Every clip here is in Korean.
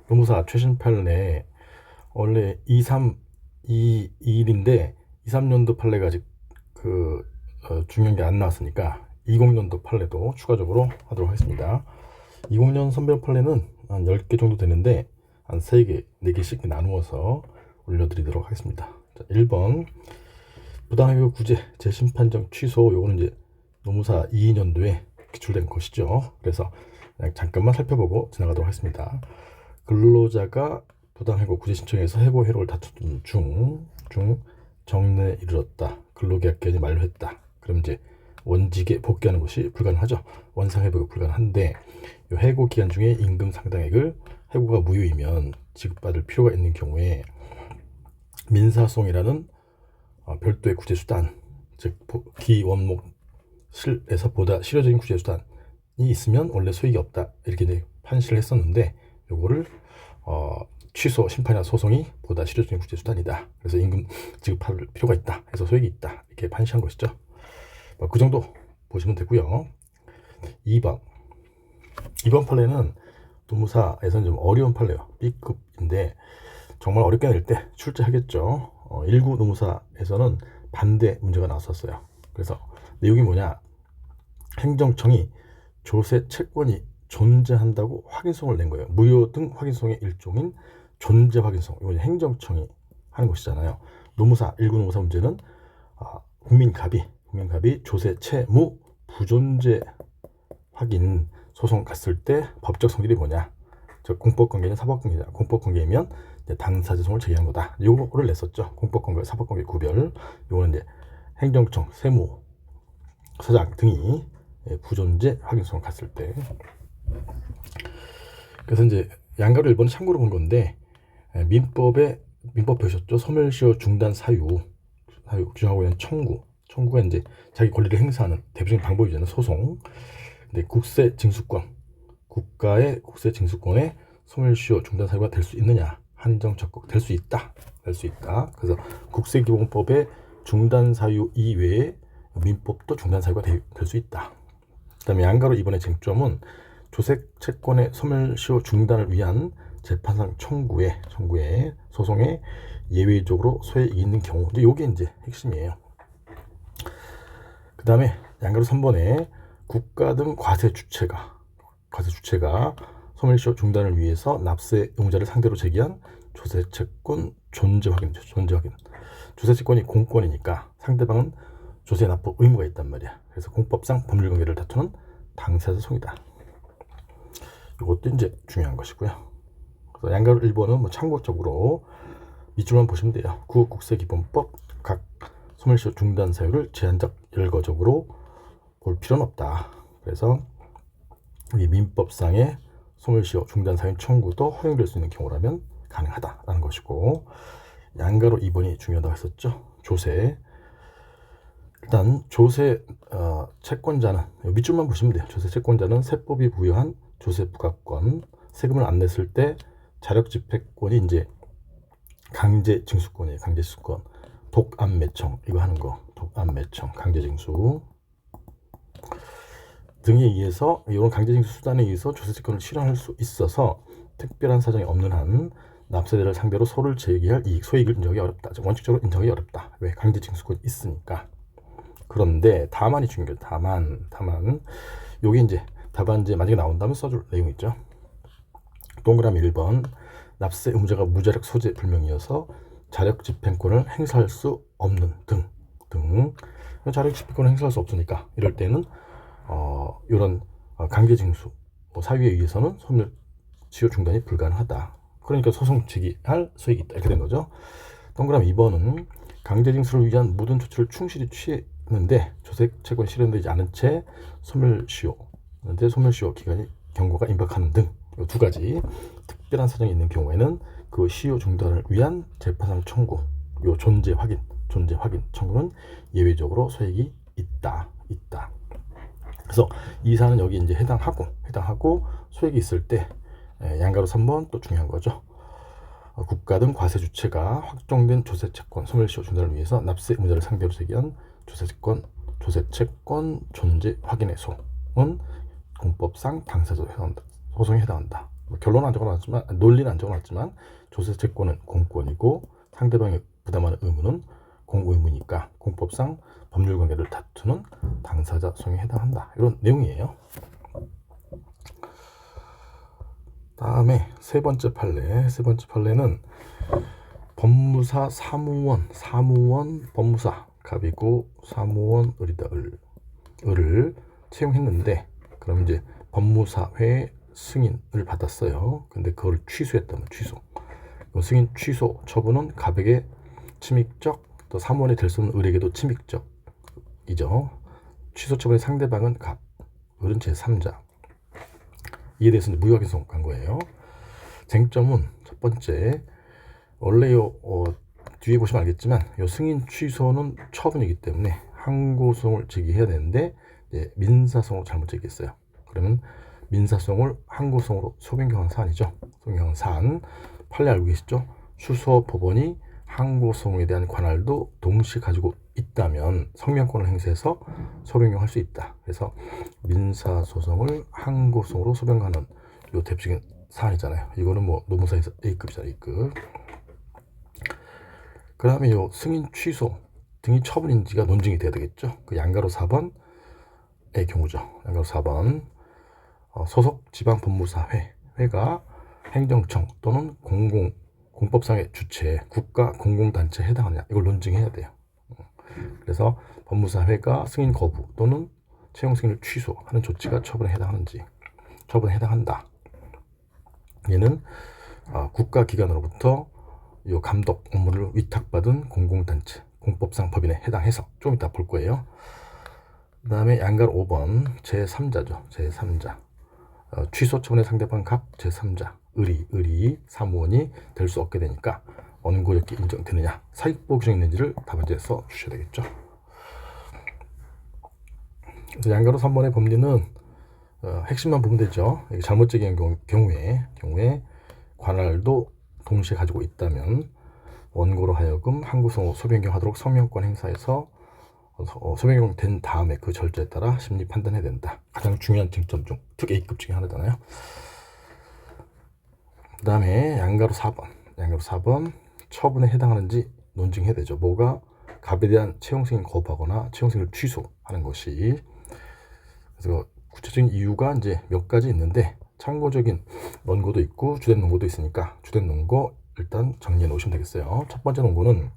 노무사 최신 판례 원래 21인데 23년도 판례가 아직 중요한 게 안 나왔으니까 20년도 판례도 추가적으로 하도록 하겠습니다. 20년 선별 판례는 한 10개 정도 되는데 한 3개, 4개씩 나누어서 올려드리도록 하겠습니다. 자, 1번 부당해고 구제 재심판정 취소. 요거는 이제 노무사 22년도에 기출된 것이죠. 그래서 그냥 잠깐만 살펴보고 지나가도록 하겠습니다. 근로자가 부당해고 구제 신청에서 해고 해로를 다투던 중 정례에 이르렀다. 근로계약 기간이 만료했다. 그럼 이제 원직에 복귀하는 것이 불가능하죠. 원상회복이 불가능한데 이 해고 기간 중에 임금 상당액을 해고가 무효이면 지급받을 필요가 있는 경우에 민사소송이라는 별도의 구제수단, 즉 기원목실에서 보다 실효적인 구제수단이 있으면 원래 소익이 없다 이렇게 이제 판시를 했었는데 요거를 취소 심판이나 소송이 보다 실효적인 구제수단이다. 그래서 임금 지급할 필요가 있다. 해서 소익이 있다. 이렇게 판시한 것이죠. 그 정도 보시면 되고요. 2번 판례는 노무사에서는 좀 어려운 판례예요. B급인데 정말 어렵게 낼 때 출제하겠죠. 1구 노무사에서는 반대 문제가 나왔었어요. 그래서 내용이 뭐냐, 행정청이 조세 채권이 존재한다고 확인서를 낸 거예요. 무효 등 확인서의 일종인 존재 확인서. 이건 행정청이 하는 것이잖아요. 노무사 1구 노무사 문제는 국민갑이 조세 채무 부존재 확인 소송 갔을 때 법적 성질이 뭐냐, 저 공법관계냐 사법관계냐. 공법관계이면 당사자소송을 제기한 거다. 요거를 냈었죠. 공법관계 사법관계 구별. 요거는 이제 행정청 세무서장 등이 부존재 확인 소송 갔을 때. 그래서 이제 양가로 1번 참고로 본 건데 민법 보셨죠? 소멸시효 중단 사유 규정하고 있는 청구가 이제 자기 권리를 행사하는 대표적인 방법이잖아요. 소송. 근데 국세 징수권, 국가의 국세 징수권에 소멸시효 중단 사유가 될 수 있느냐? 한정 적극 될 수 있다. 그래서 국세기본법의 중단 사유 이외에 민법도 중단 사유가 될 수 있다. 그다음에 양가로 이번에 쟁점은 조세 채권의 소멸시효 중단을 위한 재판상 청구의 소송에 예외적으로 소액이 있는 경우. 이제 요게 이제 핵심이에요. 그 다음에 양가로 3번에 국가 등 과세 주체가 소멸시효 중단을 위해서 납세 의무자를 상대로 제기한 조세채권 존재 확인. 조세채권이 공권이니까 상대방은 조세 납부 의무가 있단 말이야. 그래서 공법상 법률관계를 다투는 당사자소송이다. 이것도 이제 중요한 것이고요. 그래서 양가로 1번은 뭐 참고적으로 밑줄만 보시면 돼요. 국세기본법 각 소멸시효 중단 사유를 제한적 일거적으로 볼 필요는 없다. 그래서 이 민법상의 소멸시효 중단 사유 청구도 허용될 수 있는 경우라면 가능하다라는 것이고, 양가로 2번이 중요하다고 했었죠. 조세. 일단 조세 채권자는 밑줄만 보시면 돼요. 조세 채권자는 세법이 부여한 조세 부과권, 세금을 안 냈을 때 자력 집행권이 이제 강제 징수권이에요. 강제 징수권. 독안매청 이거 하는 거. 독안매청, 강제 징수 등에 의해서 이런 강제 징수 수단에 의해서 조세 채권을 실현할 수 있어서 특별한 사정이 없는 한 납세자를 상대로 소를 제기할 소익을 인정하기 어렵다. 원칙적으로 인정하기 어렵다. 왜? 강제 징수권이 있으니까. 그런데 다만이 중요해요. 다만 요게 이제 답안지에 만약에 나온다면 써줄 내용 있죠. 동그라미 1번 납세 의무자가 무자력 소재 불명이어서 자력 집행권을 행사할 수 없는 등 자력 집행권을 행사할 수 없으니까 이럴 때는 이런 강제 징수 사유에 의해서는 소멸시효 중단이 불가능하다. 그러니까 소송 제기할 소익이 있다. 이렇게 된 거죠. 동그라미 2번은 강제 징수를 위한 모든 조치를 충실히 취했는데 조세 채권이 실현되지 않은 채 소멸시효 기간이 경고가 임박하는 등 이 두 가지 특별한 사정이 있는 경우에는 그 시효 중단을 위한 재판상 청구, 요 존재 확인 청구는 예외적으로 소액이 있다. 그래서 이 사안은 여기 이제 해당하고 소액이 있을 때 양가로 3번 또 중요한 거죠. 국가 등 과세 주체가 확정된 조세채권 소멸시효 중단을 위해서 납세 의무자를 상대로 제기한 조세채권 존재 확인의 소는 공법상 당사자 소송에 해당한다. 결론은 안 적어놨지만, 논리는 안 적어놨지만 조세채권은 공권이고 상대방이 부담하는 의무는 공의무니까 공법상 법률관계를 다투는 당사자 소송에 해당한다. 이런 내용이에요. 다음에 세 번째 판례는 법무사 사무원 법무사 갑이고 사무원 을이다. 을을 채용했는데, 그럼 이제 법무사회 승인을 받았어요. 근데 그걸 취소했다면 취소. 승인 취소 처분은 갑에게 침익적, 또 사무원이 될 수 없는 을에게도 침익적이죠. 취소 처분의 상대방은 갑, 을은 제3자. 이에 대해서 무효확인소송 간 거예요. 쟁점은 첫 번째, 원래 뒤에 보시면 알겠지만 요 승인 취소는 처분이기 때문에 항고소송을 제기해야 되는데 민사소송을 잘못 제기했어요. 그러면 민사소송을 항고소송으로 소변경한 사안이죠. 소변경한 사안 판례 알고 계시죠? 수서법원이 항고소송에 대한 관할도 동시에 가지고 있다면 성명권을 행사해서 소변경할 수 있다. 그래서 민사소송을 항고소송으로 소변가는 요 대표적인 사안이잖아요. 이거는 뭐 노무사에서 A급이잖아요. A급. 그 다음에 요 승인 취소 등이 처분인지가 논증이 돼야 되겠죠. 그 양가로 4번의 경우죠. 양가로 4번 소속 지방법무사회가 행정청 또는 공법상의 주체 국가 공공단체에 해당하느냐, 이걸 논증해야 돼요. 그래서 법무사회가 승인 거부 또는 채용 승인을 취소하는 조치가 처분에 해당하는지, 처분에 해당한다. 얘는 국가기관으로부터 이 감독 업무를 위탁받은 공공단체, 공법상 법인에 해당해서 좀 이따 볼 거예요. 그 다음에 양가로 5번 제3자죠. 제3자. 취소 처분의 상대방 갑 제3자. 을이 사무원이 될 수 없게 되니까 원고력이 인정되느냐, 사익보호 규정이 있는지를 답안지에 써 주셔야 되겠죠. 그래서 양가로 3번의 법리는 핵심만 보면 되죠. 잘못 제기한 경우에 관할도 동시에 가지고 있다면 원고로 하여금 항고소송으로 소변경하도록 성명권 행사해서 소변경 된 다음에 그 절차에 따라 심리 판단해야 된다. 가장 중요한 쟁점 중 특 A급 중에 하나잖아요. 그 다음에 양가로 4번 처분에 해당하는지 논증해야 되죠. 뭐가 갑에 대한 채용 승인 거부하거나 채용 승인을 취소하는 것이. 그래서 구체적인 이유가 이제 몇 가지 있는데 참고적인 논고도 있고 주된 논고도 있으니까 주된 논고 일단 정리해 놓으시면 되겠어요. 첫 번째 논고는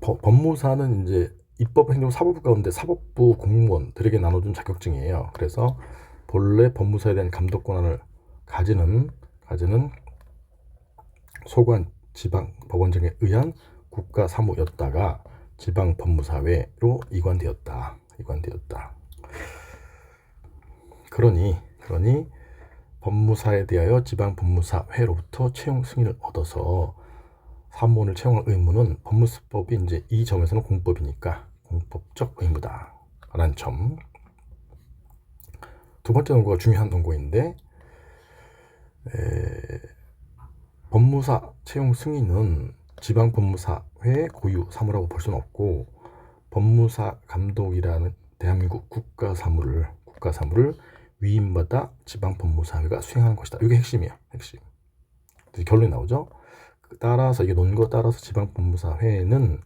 법무사는 이제 입법, 행정, 사법부 가운데 사법부 공무원들에게 나눠준 자격증이에요. 그래서 본래 법무사에 대한 감독 권한을 가지는 소관 지방 법원장에 의한 국가 사무였다가 지방 법무사회로 이관되었다. 그러니 법무사에 대하여 지방 법무사회로부터 채용 승인을 얻어서 사무원을 채용할 의무는 법무사법이 이제 이 점에서는 공법이니까 공법적 의무다 라는 점. 두 번째 논거가 중요한 논거인데, 법무사 채용 승인은 지방 법무사회 고유 사무라고 볼 수는 없고, 법무사 감독이라는 대한민국 국가 사무를 위임받아 지방 법무사회가 수행하는 것이다. 이게 핵심이에요. 핵심. 결론이 나오죠. 따라서 이게 논거 따라서 지방 법무사회는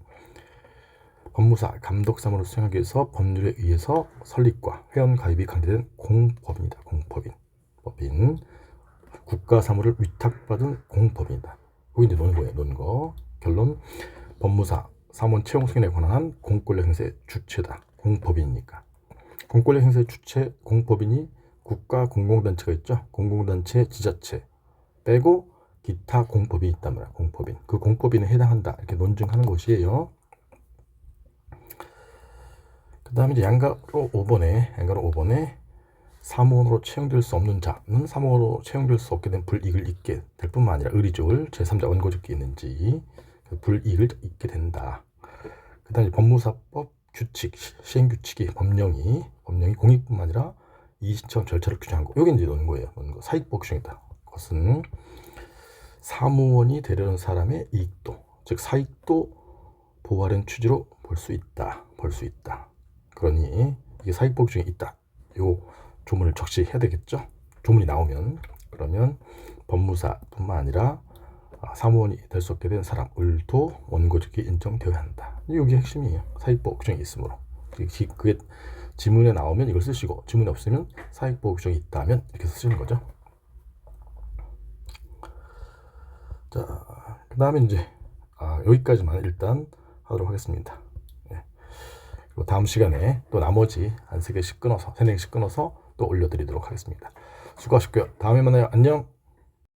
법무사 감독 사무를 수행하기 위해서 법률에 의해서 설립과 회원 가입이 강제된 공법입니다. 법인. 국가 사무를 위탁받은 공법입니다. 그게 이제 논거예요. 논거. 결론, 법무사 사무원 채용 승인에 관한 공권력 행사의 주체다. 공법이니까. 공권력 행사의 주체 공법인이 국가 공공단체가 있죠. 공공단체, 지자체 빼고 기타 공법이 있단 말이야. 공법인. 그 공법인에 해당한다. 이렇게 논증하는 것이에요. 그 다음에 이제 양가로 5번에 사무원으로 채용될 수 없는 자는 사무원으로 채용될 수 없게 된 불이익을 잊게 될 뿐만 아니라 을이죠. 제3자 원고적기 있는지 그 불이익을 잊게 된다. 그 다음에 법무사법 규칙, 시행규칙이 법령이 공익뿐만 아니라 이시청 절차를 규정한 거. 여기 이제 논거예요. 논거. 사익보호 규정이다. 그것은 사무원이 되려는 사람의 이익도, 즉 사익도 보호하려는 취지로 볼 수 있다. 그러니 이게 사익보호 규정이 있다. 요 조문을 적시해야 되겠죠. 조문이 나오면 그러면 법무사뿐만 아니라 사무원이 될 수 없게 된 사람을도 원고직이 인정되어야 한다. 이게 핵심이에요. 사익보호 규정이 있으므로. 그게 지문에 나오면 이걸 쓰시고 지문에 없으면 사익보호 규정이 있다면 이렇게 쓰시는 거죠. 자, 그 다음에 이제 여기까지만 일단 하도록 하겠습니다. 예. 그리고 다음 시간에 또 나머지 한 3개씩 끊어서 또 올려드리도록 하겠습니다. 수고하셨고요. 다음에 만나요. 안녕.